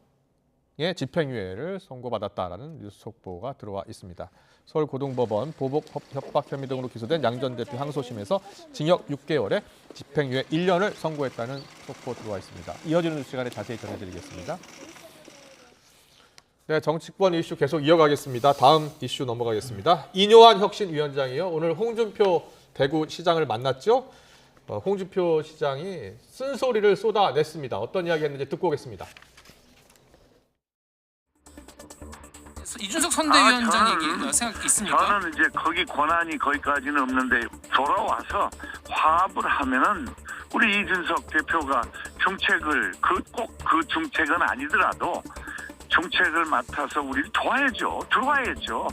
S1: 집행유예를 선고받았다라는 뉴스 속보가 들어와 있습니다. 서울고등법원 보복 협박 혐의 등으로 기소된 양 전 대표 항소심에서 징역 6개월에 집행유예 1년을 선고했다는 속보 들어와 있습니다. 이어지는 뉴스 시간에 자세히 전해드리겠습니다. 네, 정치권 이슈 계속 이어가겠습니다. 다음 이슈 넘어가겠습니다. 이뇨한 혁신위원장이요. 오늘 홍준표 대구시장을 만났죠. 홍준표 시장이 쓴소리를 쏟아냈습니다. 어떤 이야기 했는지 듣고 오겠습니다.
S14: 이준석 선대위원장 얘기 생각 있습니까?
S15: 저는 이제 거기 권한이 거기까지는 없는데 돌아와서 화합을 하면은 우리 이준석 대표가 정책을 꼭 그 정책은 아니더라도 정책을 맡아서 우리를 도와야죠. 들어와야죠.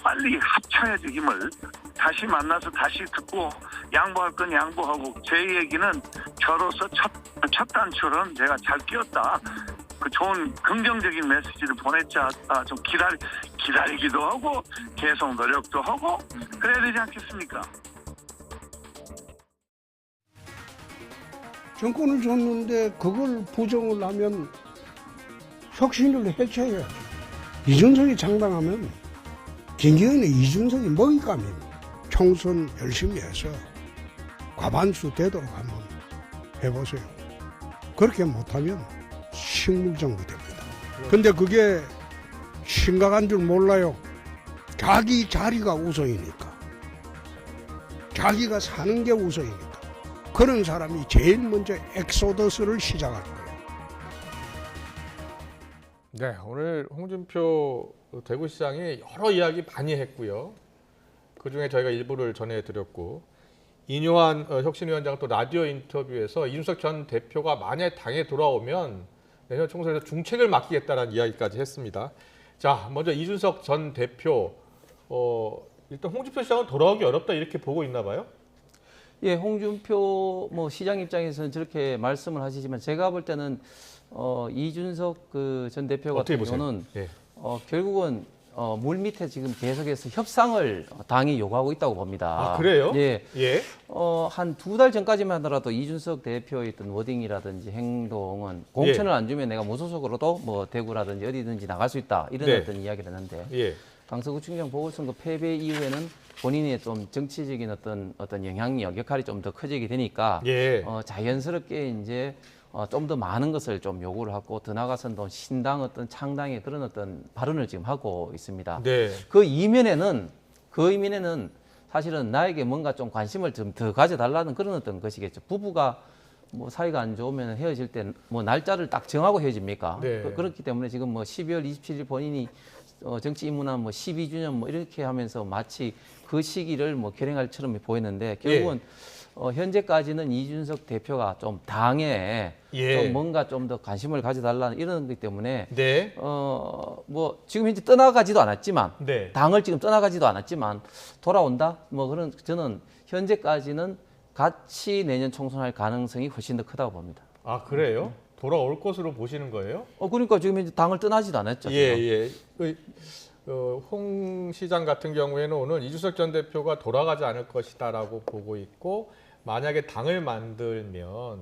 S15: 빨리 합쳐야지 힘을. 다시 만나서 다시 듣고 양보할 건 양보하고 제 얘기는 저로서 첫 단추는 제가 잘 끼웠다. 그 좋은 긍정적인 메시지를 보냈자 좀 기다리기도 하고 계속 노력도 하고 그래야 되지 않겠습니까?
S16: 정권을 줬는데 그걸 부정을 하면 혁신을 해쳐야죠. 이준석이 장당하면 김기현의 이준석이 먹잇감입니다. 총선 열심히 해서 과반수 되도록 한번 해보세요. 그렇게 못하면 식물정부 됩니다. 근데 그게 심각한 줄 몰라요. 자기 자리가 우선이니까. 자기가 사는 게 우선이니까. 그런 사람이 제일 먼저 엑소더스를 시작할 거예요.
S1: 네, 오늘 홍준표 대구시장이 여러 이야기 많이 했고요. 그중에 저희가 일부를 전해드렸고 이뇨한 혁신위원장은 또 라디오 인터뷰에서 이준석 전 대표가 만약 당에 돌아오면 내년 총선에서 중책을 맡기겠다는 이야기까지 했습니다. 자, 먼저 이준석 전 대표, 일단 홍준표 시장은 돌아오기 어렵다 이렇게 보고 있나 봐요?
S10: 예, 홍준표 시장 입장에서는 저렇게 말씀을 하시지만 제가 볼 때는 이준석 전 대표 같은 경우는 결국은 물 밑에 지금 계속해서 협상을 당이 요구하고 있다고 봅니다.
S1: 아, 그래요?
S10: 예.
S1: 예.
S10: 한 2달 전까지만 하더라도 이준석 대표의 어떤 워딩이라든지 행동은 공천을 안 주면 내가 무소속으로도 대구라든지 어디든지 나갈 수 있다. 이런 어떤 이야기를 했는데 강서구청장 보궐선거 패배 이후에는 본인의 좀 정치적인 어떤 영향력, 역할이 좀 더 커지게 되니까 자연스럽게 이제 좀 더 많은 것을 좀 요구를 하고 더 나아가서는 또 신당 어떤 창당의 그런 어떤 발언을 지금 하고 있습니다.
S1: 네.
S10: 그 이면에는 사실은 나에게 뭔가 좀 관심을 좀 더 가져달라는 그런 어떤 것이겠죠. 부부가 사이가 안 좋으면 헤어질 때 날짜를 딱 정하고 헤어집니까?
S1: 네.
S10: 그렇기 때문에 지금 12월 27일 본인이 정치 입문한 12주년 이렇게 하면서 마치 그 시기를 결행할 처럼 보였는데 결국은 현재까지는 이준석 대표가 좀 당에 좀 뭔가 좀 더 관심을 가져달라는 이런 거기 때문에 지금 현재 떠나가지도 않았지만 당을 지금 떠나가지도 않았지만 돌아온다 그런 저는 현재까지는 같이 내년 총선할 가능성이 훨씬 더 크다고 봅니다.
S1: 아, 그래요? 돌아올 것으로 보시는 거예요?
S10: 그러니까 지금 현재 당을 떠나지도 않았죠.
S1: 홍 시장 같은 경우에는 오늘 이준석 전 대표가 돌아가지 않을 것이다라고 보고 있고 만약에 당을 만들면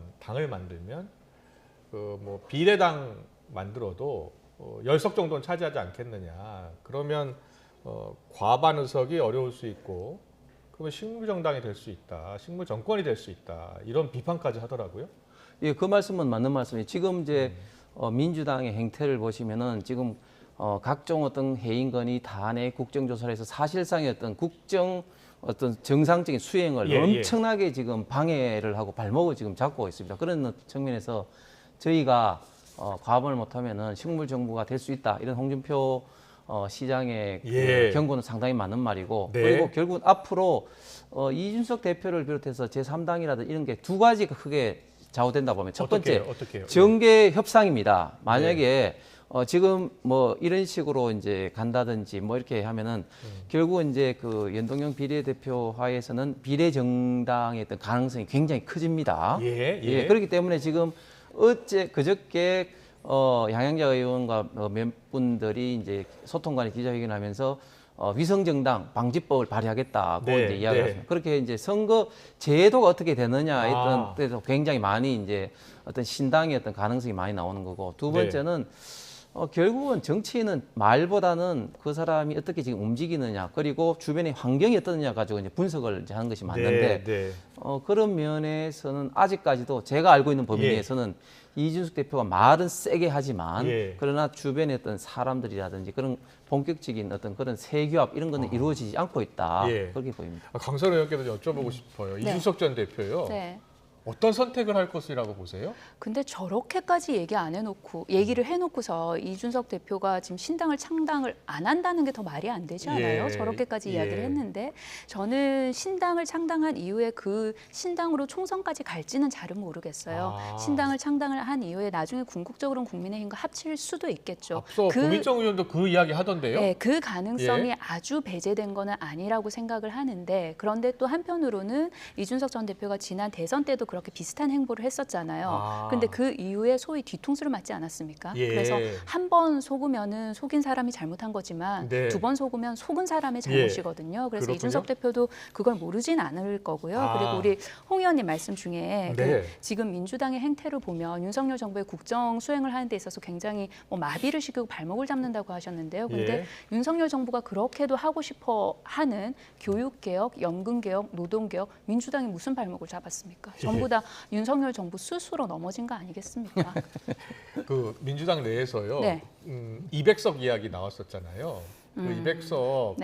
S1: 비례당 만들어도 10석 정도는 차지하지 않겠느냐. 그러면 과반 의석이 어려울 수 있고 그러면 식물정당이 될 수 있다. 식물정권이 될 수 있다. 이런 비판까지 하더라고요.
S10: 예, 그 말씀은 맞는 말씀이에요. 지금 이제 민주당의 행태를 보시면은 지금 각종 어떤 해임건의 탄핵 국정조사를 해서 사실상의 어떤 정상적인 수행을 엄청나게 지금 방해를 하고 발목을 지금 잡고 있습니다. 그런 측면에서 저희가 과반을 못하면은 식물정부가 될 수 있다. 이런 홍준표 시장의 경고는 상당히 맞는 말이고 그리고 결국 앞으로 이준석 대표를 비롯해서 제3당이라든 이런 게 두 가지가 크게 좌우된다 보면 첫 번째 정계 협상입니다. 만약에 지금 이런 식으로 이제 간다든지 이렇게 하면은 결국은 이제 그 연동형 비례대표 하에서는 비례정당의 어떤 가능성이 굉장히 커집니다. 그렇기 때문에 지금 그저께 양양자 의원과 몇 분들이 이제 소통관의 기자회견하면서 위성정당 방지법을 발의하겠다고 이제 이야기를 했습니다. 그렇게 이제 선거 제도가 어떻게 되느냐 이런 데서 굉장히 많이 이제 어떤 신당의 어떤 가능성이 많이 나오는 거고 두 번째는 결국은 정치인은 말보다는 그 사람이 어떻게 지금 움직이느냐 그리고 주변의 환경이 어떠느냐 가지고 이제 분석을 이제 하는 것이 맞는데 그런 면에서는 아직까지도 제가 알고 있는 범위 내에서는 이준석 대표가 말은 세게 하지만 그러나 주변의 어떤 사람들이라든지 그런 본격적인 어떤 그런 세교합 이런 거는 이루어지지 않고 있다. 그렇게 보입니다.
S1: 강선우 의원께도 여쭤보고 싶어요. 이준석 전 대표요.
S2: 네.
S1: 어떤 선택을 할 것이라고 보세요?
S9: 근데 저렇게까지 얘기를 해놓고서 이준석 대표가 지금 신당을 창당을 안 한다는 게 더 말이 안 되지 않아요? 저렇게까지 이야기를 했는데 저는 신당을 창당한 이후에 그 신당으로 총선까지 갈지는 잘은 모르겠어요. 신당을 창당을 한 이후에 나중에 궁극적으로는 국민의힘과 합칠 수도 있겠죠.
S1: 앞서 고민정 의원도 그 이야기 하던데요?
S9: 네, 그 가능성이 아주 배제된 거는 아니라고 생각을 하는데 그런데 또 한편으로는 이준석 전 대표가 지난 대선 때도 그렇게 비슷한 행보를 했었잖아요. 근데 그 이후에 소위 뒤통수를 맞지 않았습니까? 그래서 한 번 속으면은 속인 사람이 잘못한 거지만 두 번 속으면 속은 사람의 잘못이거든요. 그래서
S1: 그렇군요.
S9: 이준석 대표도 그걸 모르진 않을 거고요. 그리고 우리 홍 의원님 말씀 중에 그 지금 민주당의 행태를 보면 윤석열 정부의 국정 수행을 하는 데 있어서 굉장히 뭐 마비를 시키고 발목을 잡는다고 하셨는데요. 근데 윤석열 정부가 그렇게도 하고 싶어 하는 교육개혁, 연금개혁, 노동개혁, 민주당이 무슨 발목을 잡았습니까? 전부 다 윤석열 정부 스스로 넘어진 거 아니겠습니까?
S1: 그 민주당 내에서요. 200석 이야기 나왔었잖아요. 그 200석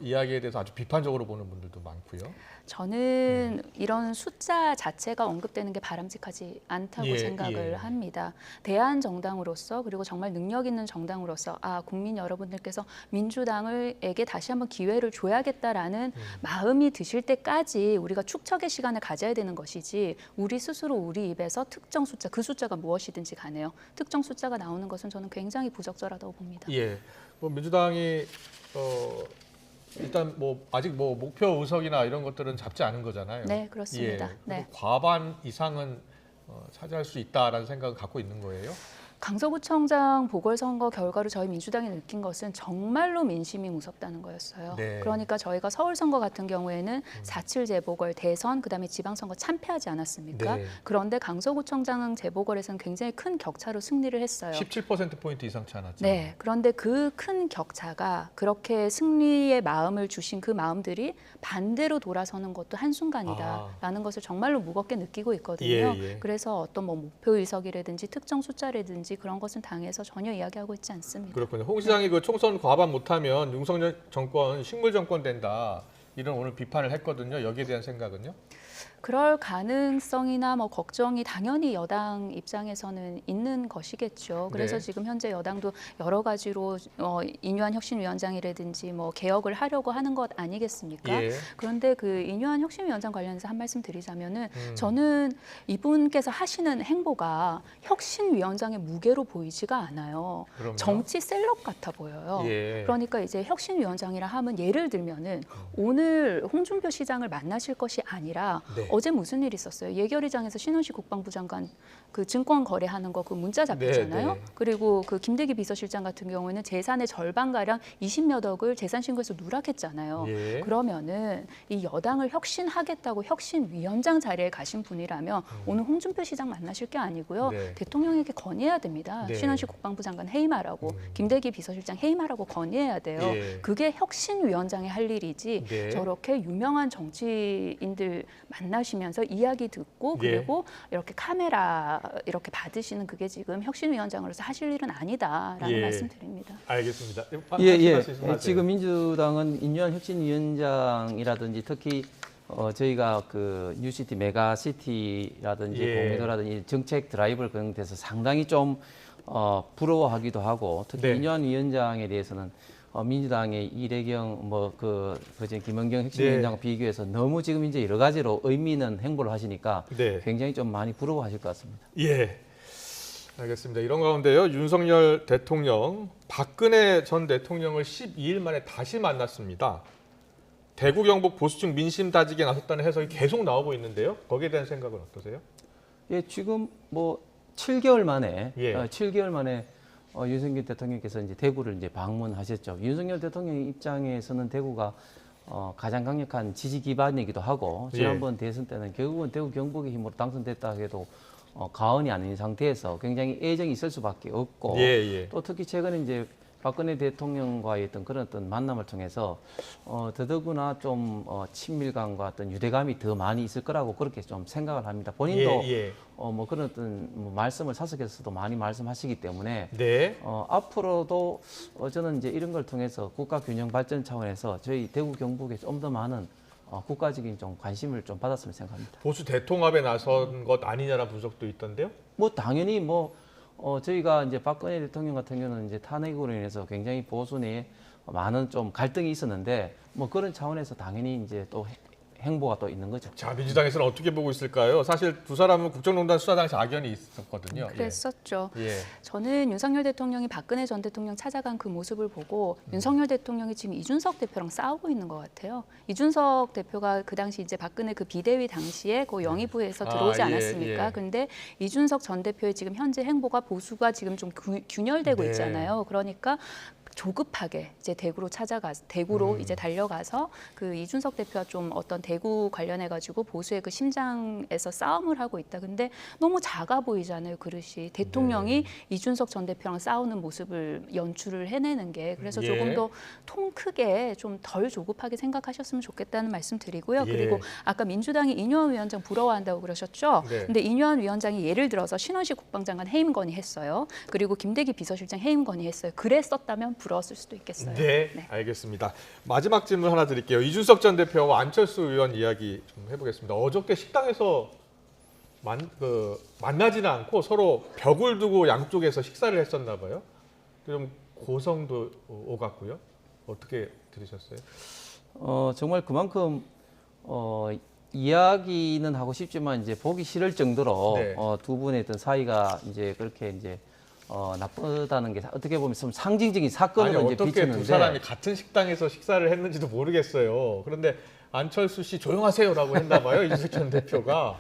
S1: 이야기에 대해서 아주 비판적으로 보는 분들도 많고요.
S9: 저는 이런 숫자 자체가 언급되는 게 바람직하지 않다고 생각을 합니다. 대한정당으로서 그리고 정말 능력 있는 정당으로서 국민 여러분들께서 민주당에게 다시 한번 기회를 줘야겠다라는 마음이 드실 때까지 우리가 축척의 시간을 가져야 되는 것이지 우리 스스로 우리 입에서 특정 숫자, 그 숫자가 무엇이든지 가네요. 특정 숫자가 나오는 것은 저는 굉장히 부적절하다고 봅니다.
S1: 뭐 민주당이 일단 뭐 아직 뭐 목표 의석이나 이런 것들은 잡지 않은 거잖아요.
S9: 네, 그렇습니다.
S1: 과반 이상은 차지할 수 있다라는 생각을 갖고 있는 거예요?
S9: 강서구청장 보궐선거 결과로 저희 민주당이 느낀 것은 정말로 민심이 무섭다는 거였어요. 그러니까 저희가 서울선거 같은 경우에는 4.7 재보궐, 대선, 그다음에 지방선거 참패하지 않았습니까? 그런데 강서구청장 재보궐에서는 굉장히 큰 격차로 승리를 했어요.
S1: 17%포인트 이상 차 났죠.
S9: 네, 그런데 그 큰 격차가 그렇게 승리의 마음을 주신 그 마음들이 반대로 돌아서는 것도 한순간이다라는 것을 정말로 무겁게 느끼고 있거든요. 그래서 어떤 뭐 목표 의석이라든지 특정 숫자라든지 그런 것은 당에서 전혀 이야기하고 있지 않습니다.
S1: 그렇군요. 홍 시장이 그 총선 과반 못하면 윤석열 정권 식물 정권 된다 이런 오늘 비판을 했거든요. 여기에 대한 생각은요?
S9: 그럴 가능성이나 뭐 걱정이 당연히 여당 입장에서는 있는 것이겠죠. 그래서 지금 현재 여당도 여러 가지로 인유한 혁신위원장이라든지 뭐 개혁을 하려고 하는 것 아니겠습니까? 그런데 그 인유한 혁신위원장 관련해서 한 말씀 드리자면은 저는 이분께서 하시는 행보가 혁신위원장의 무게로 보이지가 않아요. 정치 셀럽 같아 보여요. 그러니까 이제 혁신위원장이라 하면 예를 들면은 오늘 홍준표 시장을 만나실 것이 아니라 어제 무슨 일이 있었어요? 예결위장에서 신원식 국방부 장관 그 증권 거래하는 거 그 문자 잡혔잖아요. 그리고 그 김대기 비서실장 같은 경우에는 재산의 절반 가량 20몇 억을 재산 신고해서 누락했잖아요. 그러면은 이 여당을 혁신하겠다고 혁신위원장 자리에 가신 분이라면 오늘 홍준표 시장 만나실 게 아니고요. 대통령에게 건의해야 됩니다. 신원식 국방부 장관 해임하라고, 김대기 비서실장 해임하라고 건의해야 돼요. 그게 혁신위원장의 할 일이지 저렇게 유명한 정치인들 만나시면서 이야기 듣고 그리고 이렇게 카메라 이렇게 받으시는 그게 지금 혁신위원장으로서 하실 일은 아니다라는 말씀드립니다.
S1: 알겠습니다.
S10: 지금 민주당은 인유한 혁신위원장이라든지 특히 저희가 그 뉴시티, 메가시티라든지 공유도라든지 정책 드라이브를 그런 데서 상당히 좀 부러워하기도 하고 특히 인유한 위원장에 대해서는 민주당의 이래경 김은경 혁신위원장과 비교해서 너무 지금 이제 여러 가지로 의미 있는 행보를 하시니까 굉장히 좀 많이 부러워하실 것 같습니다.
S1: 알겠습니다. 이런 가운데요. 윤석열 대통령, 박근혜 전 대통령을 12일 만에 다시 만났습니다. 대구 경북 보수층 민심 다지기에 나섰다는 해석이 계속 나오고 있는데요. 거기에 대한 생각은 어떠세요?
S10: 지금 뭐 7개월 만에 7개월 만에 윤석열 대통령께서 이제 대구를 이제 방문하셨죠. 윤석열 대통령 입장에서는 대구가 가장 강력한 지지 기반이기도 하고 지난번 대선 때는 결국은 대구 경북의 힘으로 당선됐다 해도 가언이 아닌 상태에서 굉장히 애정이 있을 수밖에 없고 또 특히 최근에 이제 박근혜 대통령과의 어떤 그런 어떤 만남을 통해서 더더구나 좀 친밀감과 어떤 유대감이 더 많이 있을 거라고 그렇게 좀 생각을 합니다. 본인도 뭐 그런 어떤 뭐 말씀을 사석에서도 많이 말씀하시기 때문에 앞으로도 저는 이제 이런 걸 통해서 국가 균형 발전 차원에서 저희 대구 경북에 좀 더 많은 국가적인 좀 관심을 좀 받았으면 생각합니다.
S1: 보수 대통합에 나선 것 아니냐라는 분석도 있던데요?
S10: 뭐 당연히 뭐 저희가 이제 박근혜 대통령 같은 경우는 이제 탄핵으로 인해서 굉장히 보수 내에 많은 좀 갈등이 있었는데 뭐 그런 차원에서 당연히 이제 또 행보가 또 있는 거죠.
S1: 자, 민주당에서는 어떻게 보고 있을까요? 사실 두 사람은 국정농단 수사 당시 악연이 있었거든요.
S9: 그랬었죠. 저는 윤석열 대통령이 박근혜 전 대통령 찾아간 그 모습을 보고 윤석열 대통령이 지금 이준석 대표랑 싸우고 있는 것 같아요. 이준석 대표가 그 당시 이제 박근혜 그 비대위 당시에 그 영의부에서 들어오지 않았습니까? 근데 이준석 전 대표의 지금 현재 행보가 보수가 지금 좀 균열되고 있잖아요. 그러니까 조급하게 이제 대구로 이제 달려가서 그 이준석 대표가 좀 어떤 대구 관련해 가지고 보수의 그 심장에서 싸움을 하고 있다. 근데 너무 작아 보이잖아요, 그릇이. 대통령이 이준석 전 대표랑 싸우는 모습을 연출을 해내는 게. 그래서 조금 더 통 크게 좀 덜 조급하게 생각하셨으면 좋겠다는 말씀 드리고요. 그리고 아까 민주당이 인유한 위원장 부러워한다고 그러셨죠? 근데 인유한 위원장이 예를 들어서 신원식 국방장관 해임 건의했어요. 그리고 김대기 비서실장 해임 건의했어요. 그랬었다면 부러웠을 수도 있겠어요.
S1: 네, 알겠습니다. 마지막 질문 하나 드릴게요. 이준석 전 대표와 안철수 의원 이야기 좀 해보겠습니다. 어저께 식당에서 만나지는 않고 서로 벽을 두고 양쪽에서 식사를 했었나 봐요. 좀 고성도 오갔고요. 어떻게 들으셨어요?
S10: 정말 그만큼 이야기는 하고 싶지만 이제 보기 싫을 정도로 두 분의 어떤 사이가 이제 그렇게 이제 나쁘다는 게 어떻게 보면 좀 상징적인 사건으로 이제
S1: 어떻게
S10: 비치는데
S1: 두 사람이 같은 식당에서 식사를 했는지도 모르겠어요. 그런데 안철수 씨 조용하세요라고 했나 봐요. 이준석 전 대표가.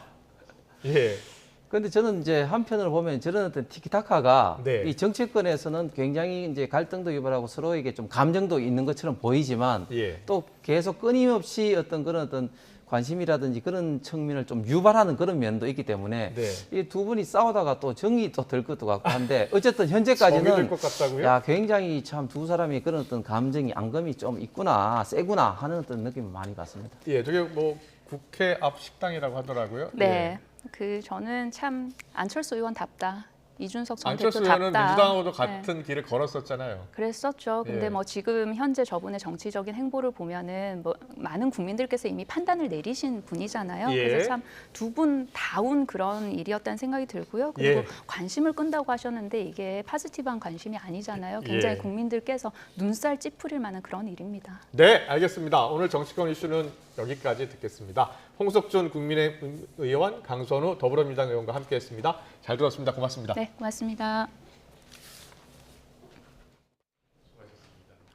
S10: 그런데 저는 이제 한편으로 보면 저런 어떤 티키타카가 이 정치권에서는 굉장히 이제 갈등도 유발하고 서로에게 좀 감정도 있는 것처럼 보이지만 또 계속 끊임없이 어떤 그런 어떤 관심이라든지 그런 측면을 좀 유발하는 그런 면도 있기 때문에 이 두 분이 싸우다가 또 정이 또 들 것도 같고 한데 어쨌든 현재까지는 굉장히 참 두 사람이 그런 어떤 감정이 앙금이 좀 있구나, 세구나 하는 어떤 느낌을 많이 받습니다.
S1: 저게 뭐 국회 앞 식당이라고 하더라고요.
S9: 저는 참 안철수 의원답다. 이준석 전 대표
S1: 안철수 의원은
S9: 답다.
S1: 민주당하고도 같은 길을 걸었었잖아요.
S9: 그랬었죠. 근데 뭐 지금 현재 저분의 정치적인 행보를 보면은 뭐 많은 국민들께서 이미 판단을 내리신 분이잖아요. 그래서 참 두 분 다운 그런 일이었다는 생각이 들고요. 그리고 관심을 끈다고 하셨는데 이게 포지티브한 관심이 아니잖아요. 굉장히 국민들께서 눈살 찌푸릴 만한 그런 일입니다.
S1: 네, 알겠습니다. 오늘 정치권 이슈는 여기까지 듣겠습니다. 홍석준 국민의힘 의원, 강선우 더불어민주당 의원과 함께했습니다. 잘 들었습니다. 고맙습니다.
S9: 네, 고맙습니다.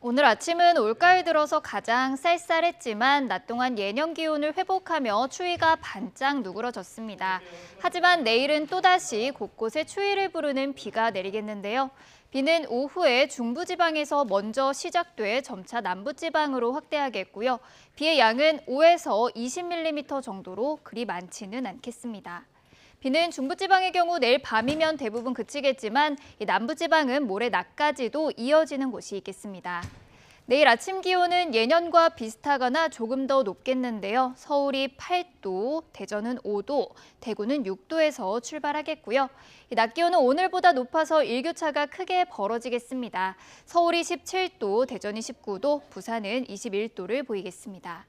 S17: 오늘 아침은 올가을 들어서 가장 쌀쌀했지만 낮 동안 예년 기온을 회복하며 추위가 반짝 누그러졌습니다. 하지만 내일은 또다시 곳곳에 추위를 부르는 비가 내리겠는데요. 비는 오후에 중부지방에서 먼저 시작돼 점차 남부지방으로 확대하겠고요. 비의 양은 5에서 20mm 정도로 그리 많지는 않겠습니다. 비는 중부지방의 경우 내일 밤이면 대부분 그치겠지만 남부지방은 모레 낮까지도 이어지는 곳이 있겠습니다. 내일 아침 기온은 예년과 비슷하거나 조금 더 높겠는데요. 서울이 8도, 대전은 5도, 대구는 6도에서 출발하겠고요. 낮 기온은 오늘보다 높아서 일교차가 크게 벌어지겠습니다. 서울이 17도, 대전이 19도, 부산은 21도를 보이겠습니다.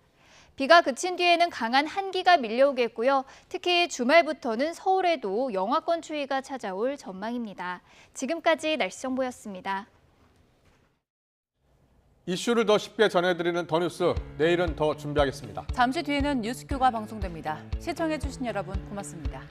S17: 비가 그친 뒤에는 강한 한기가 밀려오겠고요. 특히 주말부터는 서울에도 영하권 추위가 찾아올 전망입니다. 지금까지 날씨 정보였습니다.
S1: 이슈를 더 쉽게 전해드리는 더 뉴스, 내일은 더 준비하겠습니다.
S2: 잠시 뒤에는 뉴스큐가 방송됩니다. 시청해주신 여러분 고맙습니다.